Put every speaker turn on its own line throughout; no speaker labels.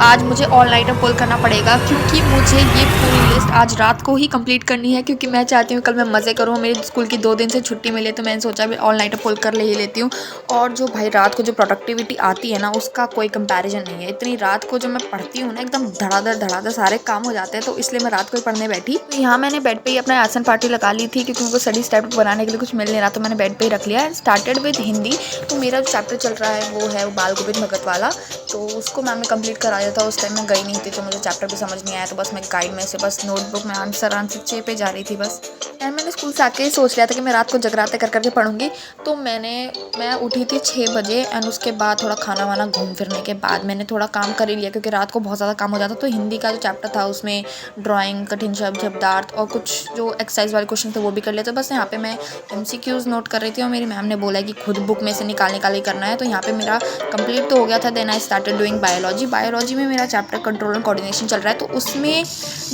आज मुझे all nighter पुल करना पड़ेगा क्योंकि मुझे ये पूरी लिस्ट आज रात को ही कंप्लीट करनी है, क्योंकि मैं चाहती हूँ कल मैं मज़े करूँ। मेरे स्कूल की 2 दिन से छुट्टी मिली, तो मैंने सोचा भी ऑल नाइटर पुल कर ले ही लेती हूँ। और जो भाई रात को जो प्रोडक्टिविटी आती है ना, उसका कोई कंपैरिजन नहीं है। इतनी रात को जब मैं पढ़ती हूँ ना, एकदम धड़ाधड़ सारे काम हो जाते हैं, तो इसलिए मैं रात को ही पढ़ने बैठी। तो यहाँ मैंने बेड पे ही अपना आसन पार्टी लगा ली थी, क्योंकि उनको स्टडी स्टेप बनाने के लिए कुछ मिल नहीं रहा, तो मैंने बेड पे ही रख लिया एंड स्टार्टेड विद हिंदी। तो मेरा जो चैप्टर चल रहा है वो है बाल गोविंद भगत वाला, तो उसको मैम ने कंप्लीट कराया था। उस टाइम मैं गई नहीं थी, तो मुझे चैप्टर भी समझ नहीं आया, तो बस मैं गाइड में से बस नोटबुक में आंसर 6 पे जा रही थी बस। एंड मैंने स्कूल से आके सोच लिया था कि मैं रात को जगराते कर करके पढ़ूंगी। तो मैं उठी थी 6 बजे एंड उसके बाद थोड़ा खाना वाना घूम फिरने के बाद मैंने थोड़ा काम कर ही लिया, क्योंकि रात को बहुत ज़्यादा काम हो जाता। तो हिंदी का जो चैप्टर था उसमें ड्राइंग, कठिन शब्द, शब्दार्थ और कुछ जो एक्सरसाइज वाले क्वेश्चन थे वो भी कर लिए। तो बस यहाँ पे मैं MCQs नोट कर रही थी और मेरी मैम ने बोला कि खुद बुक में से निकाल निकाल ही करना है। तो यहाँ पे मेरा कंप्लीट तो हो गया था। Then I started doing biology में मेरा चैप्टर कंट्रोल एंड कोऑर्डिनेशन चल रहा है। तो उसमें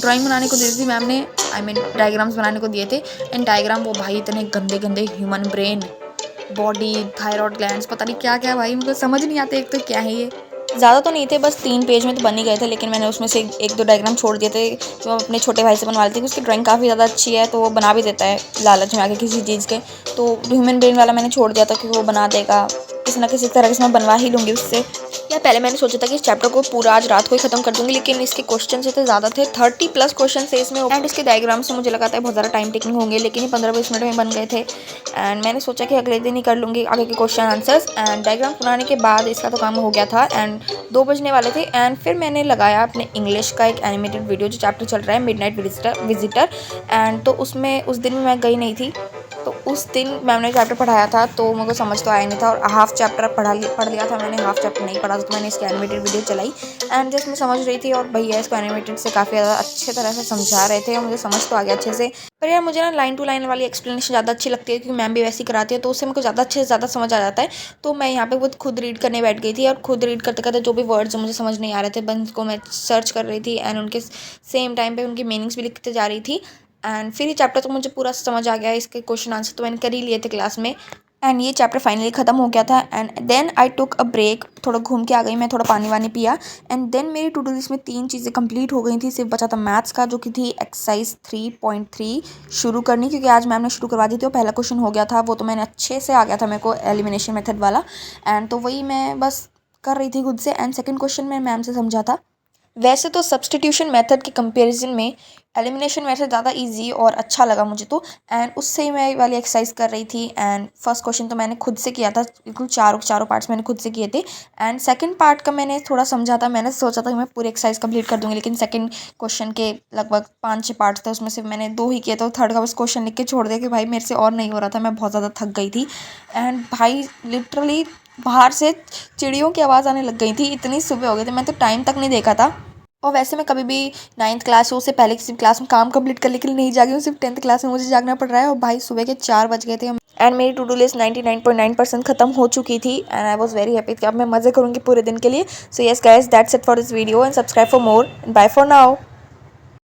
ड्राइंग बनाने को दी थी मैम ने, आई मीन डायग्राम्स बनाने को दिए थे। एंड डायग्राम वो भाई इतने गंदे गंदे, human brain, body, thyroid glands, पता नहीं क्या क्या, भाई मुझे समझ नहीं आते। एक तो क्या है ये, ज़्यादा तो नहीं थे, बस 3 पेज में तो बन ही गए थे, लेकिन मैंने उसमें से एक दो डायग्राम छोड़ दिए थे जो अपने छोटे भाई से बनवा लेती थी। उसकी ड्राइंग काफ़ी ज़्यादा अच्छी है, तो वो बना भी देता है लालच में आके किसी चीज़ के। तो ह्यूमन ब्रेन वाला मैंने छोड़ दिया था, क्योंकि वो बना देगा किसी ना किसी तरह से, मैं बनवा ही लूँगी उससे। या पहले मैंने सोचा था कि इस चैप्टर को पूरा आज रात को ही खत्म कर दूंगी, लेकिन इसके क्वेश्चन से तो ज़्यादा थे, 30+ क्वेश्चन थे इसमें। एंड इसके डायग्राम से मुझे लगा था बहुत ज़्यादा टाइम टेकिंग होंगे, लेकिन ये 15-20 मिनट में बन गए थे। एंड मैंने सोचा कि अगले दिन ही कर लूँगी आगे के क्वेश्चन आंसर्स। एंड डायग्राम बनाने के बाद इसका तो काम हो गया था एंड 2 बजने वाले थे। एंड फिर मैंने लगाया अपने इंग्लिश का एक एनिमेटेड वीडियो, जो चैप्टर चल रहा है मिडनाइट विजिटर। एंड तो उसमें उस दिन मैं गई नहीं थी, तो उस दिन मैम ने चैप्टर पढ़ाया था, तो मुझे समझ तो आया नहीं था। और हाफ चैप्टर पढ़ लिया था मैंने, हाफ चैप्टर नहीं पढ़ा था। तो मैंने इसकी एनिमेटेड वीडियो चलाई एंड जस्ट मैं समझ रही थी, और भैया इसको एनिमेटेड से काफ़ी ज़्यादा अच्छे तरह से समझा रहे थे और मुझे समझ तो आ गया अच्छे से। पर यार मुझे ना लाइन टू लाइन वाली एक्सप्लेनेशन ज़्यादा अच्छी लगती है, क्योंकि मैम भी वैसी कराती है, तो उससे मेरे को ज़्यादा अच्छे से ज़्यादा समझ आ जाता है। तो मैं यहाँ पे खुद रीड करने बैठ गई थी, और खुद रीड करते करते जो भी वर्ड्स मुझे समझ नहीं आ रहे थे, बस उनको मैं सर्च कर रही थी एंड उनके सेम टाइम पे उनकी मीनिंग्स भी लिखते जा रही थी। एंड फिर ये चैप्टर तो मुझे पूरा समझ आ गया, इसके क्वेश्चन आंसर तो मैंने कर ही लिए थे क्लास में। एंड ये चैप्टर फाइनली ख़त्म हो गया था। And then I took a break, थोड़ा घूम के आ गई मैं, थोड़ा पानी वानी पिया। एंड देन मेरी टू डू लिस्ट में 3 चीज़ें कंप्लीट हो गई थी, सिर्फ बचा था मैथ्स का, जो कि थी एक्सरसाइज 3.3 शुरू करनी, क्योंकि आज मैम ने शुरू करवा दी थी। और पहला क्वेश्चन हो गया था, वो तो मैंने अच्छे से आ गया था मेरे को, एलिमिनेशन मेथड वाला। एंड तो वही मैं बस कर रही थी खुद से। एंड सेकेंड क्वेश्चन मैं मैम से समझा था। वैसे तो सब्सटीट्यूशन मेथड के कंपैरिजन में एलिमिनेशन मेथड ज़्यादा इजी और अच्छा लगा मुझे तो। एंड उससे ही मैं वाली एक्सरसाइज कर रही थी। एंड फर्स्ट क्वेश्चन तो मैंने खुद से किया था, बिल्कुल चारों पार्ट्स मैंने खुद से किए थे। एंड सेकंड पार्ट का मैंने थोड़ा समझा था, मैंने सोचा था कि मैं पूरी एक्सरसाइज कंप्लीट कर दूंगी, लेकिन सेकंड क्वेश्चन के लगभग 5-6 पार्ट्स थे, उसमें से मैंने 2 ही किए थे। थर्ड का बस क्वेश्चन लिख के छोड़ दिया कि भाई मेरे से और नहीं हो रहा था, मैं बहुत ज़्यादा थक गई थी। एंड भाई लिटरली बाहर से चिड़ियों की आवाज़ आने लग गई थी, इतनी सुबह हो गई थी, मैं तो टाइम तक नहीं देखा था। और वैसे मैं कभी भी 9th क्लास हो उससे पहले किसी क्लास में काम कंप्लीट करने के लिए नहीं जागी हूँ, सिर्फ 10th क्लास में मुझे जागना पड़ रहा है। और भाई सुबह के 4 बज गए थे एंड मेरी टू डू लिस्ट 99.9% खत्म हो चुकी थी। And I was very happy कि अब मैं मज़े करूँगी पूरे दिन के लिए। So yes guys, that's it for this video and subscribe for more. Bye for now.